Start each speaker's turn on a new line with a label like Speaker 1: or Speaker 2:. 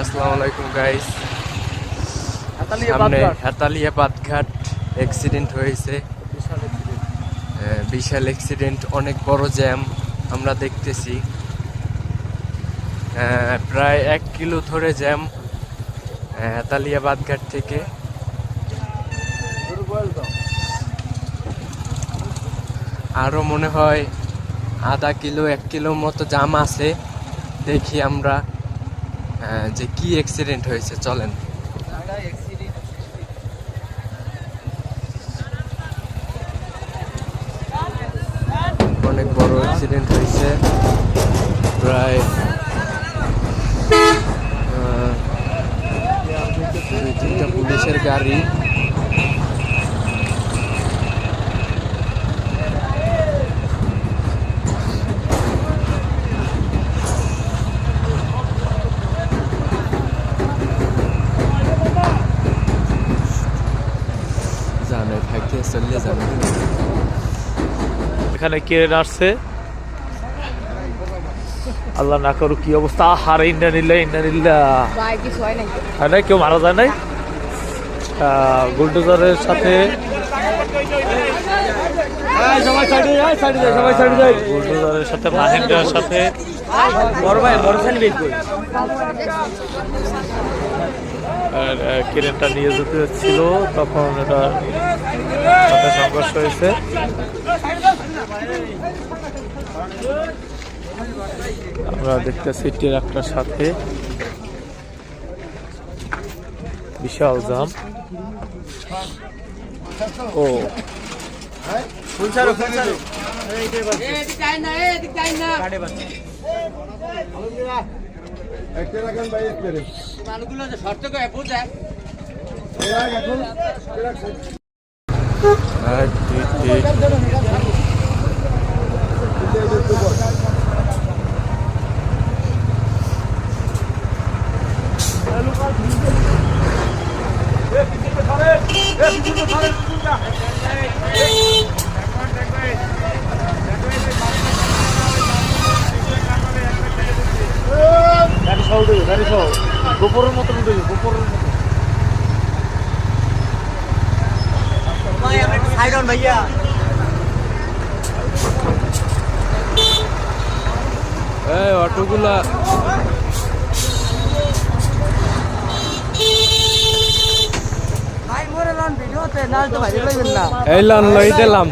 Speaker 1: আসসালামু আলাইকুম গাইস। সামনে হাতালিয়া বাদঘাট অ্যাক্সিডেন্ট হয়েছে, বিশাল অ্যাক্সিডেন্ট, অনেক বড় জ্যাম আমরা দেখতেছি। প্রায় 1 কিলো ধরে জ্যাম হাতালিয়া বাদঘাট থেকে। আরো মনে হয় আধা কিলো 1 কিলোর মতো জ্যাম আছে। দেখি আমরা যে কি অ্যাক্সিডেন্ট হয়েছে, চলেন। অনেক বড় অ্যাক্সিডেন্ট হয়েছে, প্রায় 2-3টা পুলিশের গাড়ি। জানে থাকে চললে যাবে।
Speaker 2: এখানে কে আসছে আল্লাহ না করুক, কি অবস্থা। হারে ইন্ডা কেউ মারা যায় নাই। বুলডোজারের সাথে বুলডোজারের সাথে মাহিন্দ্রার সাথে ক্রেনটা নিয়ে যেতে ছিল, তখন এটা সাথে সংঘর্ষ হয়েছে। আমরা দেখতেছি ট্রাক্টরের সাথে বিশাল জাম। ও গোপরের মতো গোপরের মতো ভাইয়া।
Speaker 1: অটোগুলা এই লন লই দিলাম।